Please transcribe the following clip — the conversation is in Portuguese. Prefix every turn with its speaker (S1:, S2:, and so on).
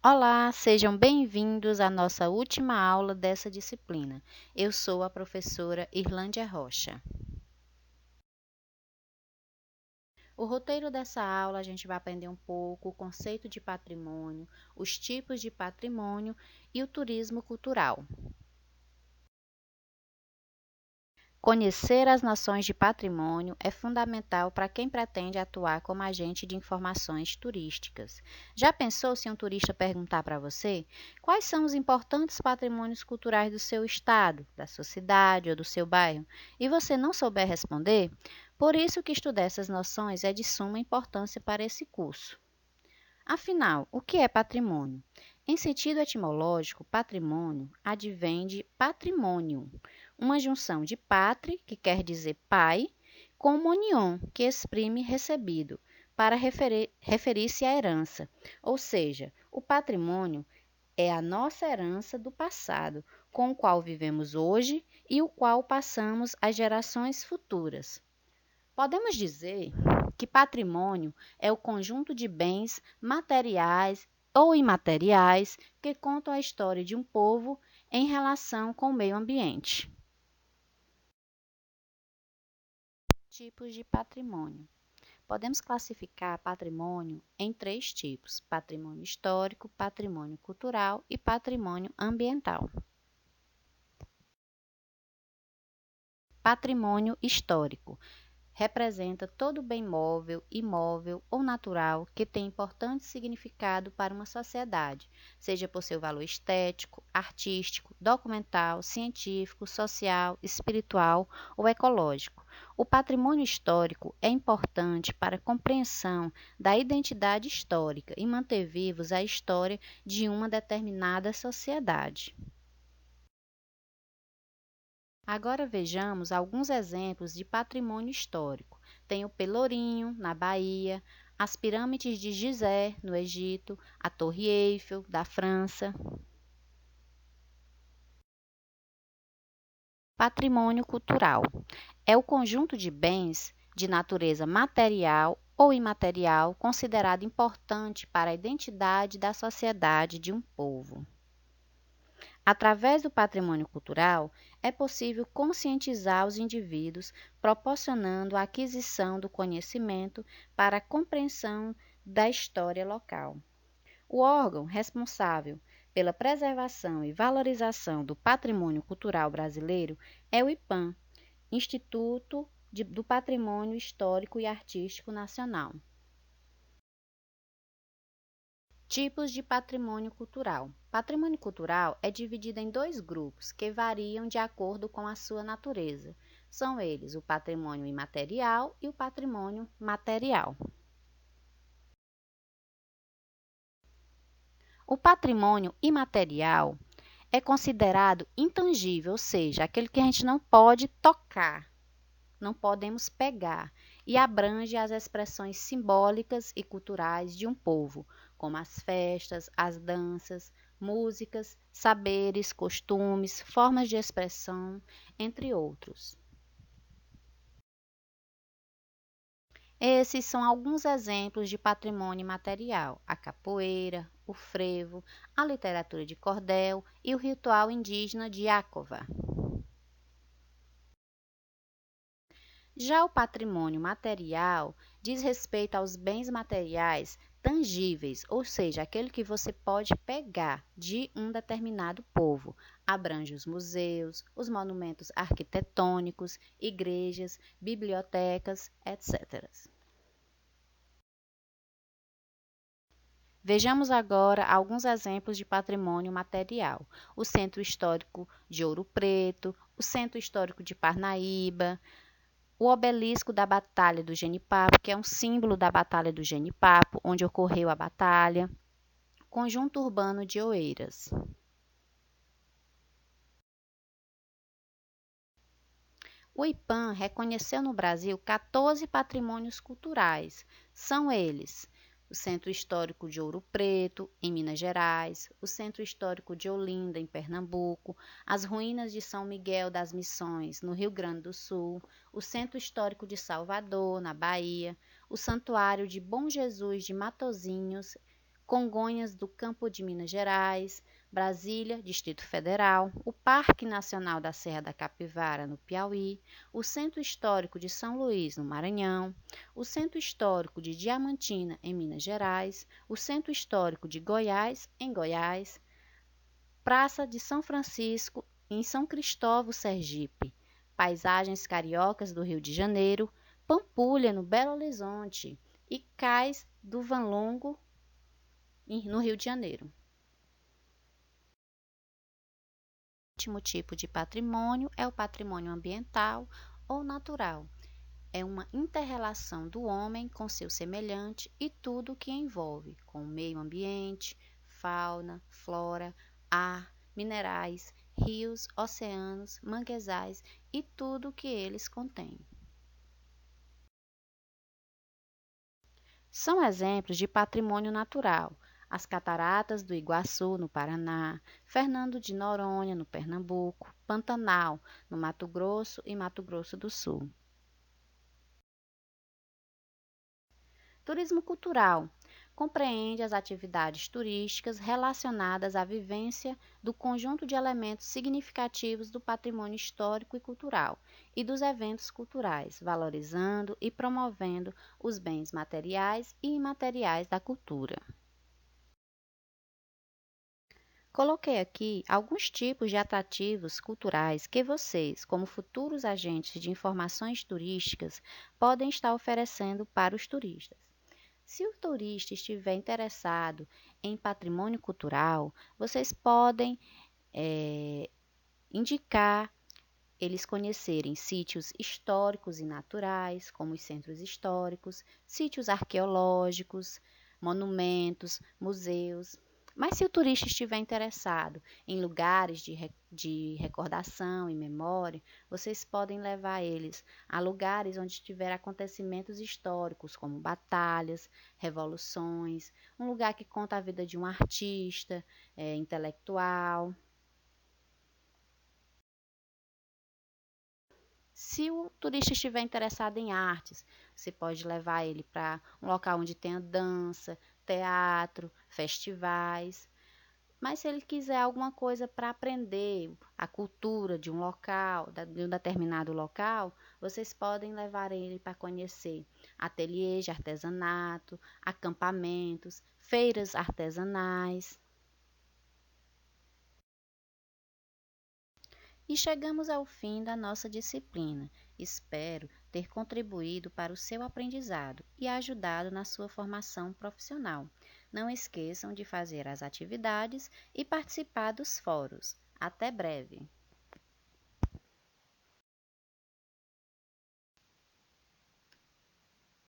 S1: Olá, sejam bem-vindos à nossa última aula dessa disciplina. Eu sou a professora Irlândia Rocha. O roteiro dessa aula a gente vai aprender um pouco o conceito de patrimônio, os tipos de patrimônio e o turismo cultural. Conhecer as noções de patrimônio é fundamental para quem pretende atuar como agente de informações turísticas. Já pensou se um turista perguntar para você quais são os importantes patrimônios culturais do seu estado, da sua cidade ou do seu bairro, e você não souber responder? Por isso que estudar essas noções é de suma importância para esse curso. Afinal, o que é patrimônio? Em sentido etimológico, patrimônio advém de patrimonium, uma junção de patri, que quer dizer pai, com monion, que exprime recebido, para referir-se à herança. Ou seja, o patrimônio é a nossa herança do passado, com o qual vivemos hoje e o qual passamos às gerações futuras. Podemos dizer que patrimônio é o conjunto de bens materiais ou imateriais que contam a história de um povo em relação com o meio ambiente. Tipos de patrimônio. Podemos classificar patrimônio em três tipos: patrimônio histórico, patrimônio cultural e patrimônio ambiental. Patrimônio histórico representa todo bem móvel, imóvel ou natural que tem importante significado para uma sociedade, seja por seu valor estético, artístico, documental, científico, social, espiritual ou ecológico. O patrimônio histórico é importante para a compreensão da identidade histórica e manter vivos a história de uma determinada sociedade. Agora vejamos alguns exemplos de patrimônio histórico. Tem o Pelourinho, na Bahia, as pirâmides de Gizé, no Egito, a Torre Eiffel, da França. Patrimônio cultural é o conjunto de bens de natureza material ou imaterial considerado importante para a identidade da sociedade de um povo. Através do patrimônio cultural, é possível conscientizar os indivíduos, proporcionando a aquisição do conhecimento para a compreensão da história local. O órgão responsável pela preservação e valorização do patrimônio cultural brasileiro é o IPAM, Instituto do Patrimônio Histórico e Artístico Nacional. Tipos de patrimônio cultural. Patrimônio cultural é dividido em dois grupos que variam de acordo com a sua natureza. São eles o patrimônio imaterial e o patrimônio material. O patrimônio imaterial é considerado intangível, ou seja, aquele que a gente não pode tocar, não podemos pegar, e abrange as expressões simbólicas e culturais de um povo, como as festas, as danças, músicas, saberes, costumes, formas de expressão, entre outros. Esses são alguns exemplos de patrimônio material: a capoeira, o frevo, a literatura de cordel e o ritual indígena de Acova. Já o patrimônio material diz respeito aos bens materiais tangíveis, ou seja, aquele que você pode pegar de um determinado povo. Abrange os museus, os monumentos arquitetônicos, igrejas, bibliotecas, etc. Vejamos agora alguns exemplos de patrimônio material: o Centro Histórico de Ouro Preto, o Centro Histórico de Parnaíba, o obelisco da Batalha do Genipapo, que é um símbolo da Batalha do Genipapo, onde ocorreu a batalha, conjunto urbano de Oeiras. O IPAM reconheceu no Brasil 14 patrimônios culturais. São eles: o Centro Histórico de Ouro Preto, em Minas Gerais, o Centro Histórico de Olinda, em Pernambuco, as ruínas de São Miguel das Missões, no Rio Grande do Sul, o Centro Histórico de Salvador, na Bahia, o Santuário de Bom Jesus de Matozinhos, Congonhas do Campo de Minas Gerais, Brasília, Distrito Federal, o Parque Nacional da Serra da Capivara, no Piauí, o Centro Histórico de São Luís, no Maranhão, o Centro Histórico de Diamantina, em Minas Gerais, o Centro Histórico de Goiás, em Goiás, Praça de São Francisco, em São Cristóvão, Sergipe, Paisagens Cariocas do Rio de Janeiro, Pampulha, no Belo Horizonte, e Cais do Valongo, no Rio de Janeiro. O último tipo de patrimônio é o patrimônio ambiental ou natural. É uma inter-relação do homem com seu semelhante e tudo o que envolve, com o meio ambiente, fauna, flora, ar, minerais, rios, oceanos, manguezais e tudo o que eles contêm. São exemplos de patrimônio natural: as Cataratas do Iguaçu, no Paraná, Fernando de Noronha, no Pernambuco, Pantanal, no Mato Grosso e Mato Grosso do Sul. Turismo cultural compreende as atividades turísticas relacionadas à vivência do conjunto de elementos significativos do patrimônio histórico e cultural e dos eventos culturais, valorizando e promovendo os bens materiais e imateriais da cultura. Coloquei aqui alguns tipos de atrativos culturais que vocês, como futuros agentes de informações turísticas, podem estar oferecendo para os turistas. Se o turista estiver interessado em patrimônio cultural, vocês podem indicar eles conhecerem sítios históricos e naturais, como os centros históricos, sítios arqueológicos, monumentos, museus. Mas se o turista estiver interessado em lugares de recordação e memória, vocês podem levar eles a lugares onde tiver acontecimentos históricos, como batalhas, revoluções, um lugar que conta a vida de um artista, intelectual. Se o turista estiver interessado em artes, você pode levar ele para um local onde tenha dança, teatro, festivais. Mas se ele quiser alguma coisa para aprender a cultura de um local, de um determinado local, vocês podem levar ele para conhecer ateliês de artesanato, acampamentos, feiras artesanais. E chegamos ao fim da nossa disciplina. Espero ter contribuído para o seu aprendizado e ajudado na sua formação profissional. Não esqueçam de fazer as atividades e participar dos fóruns. Até breve!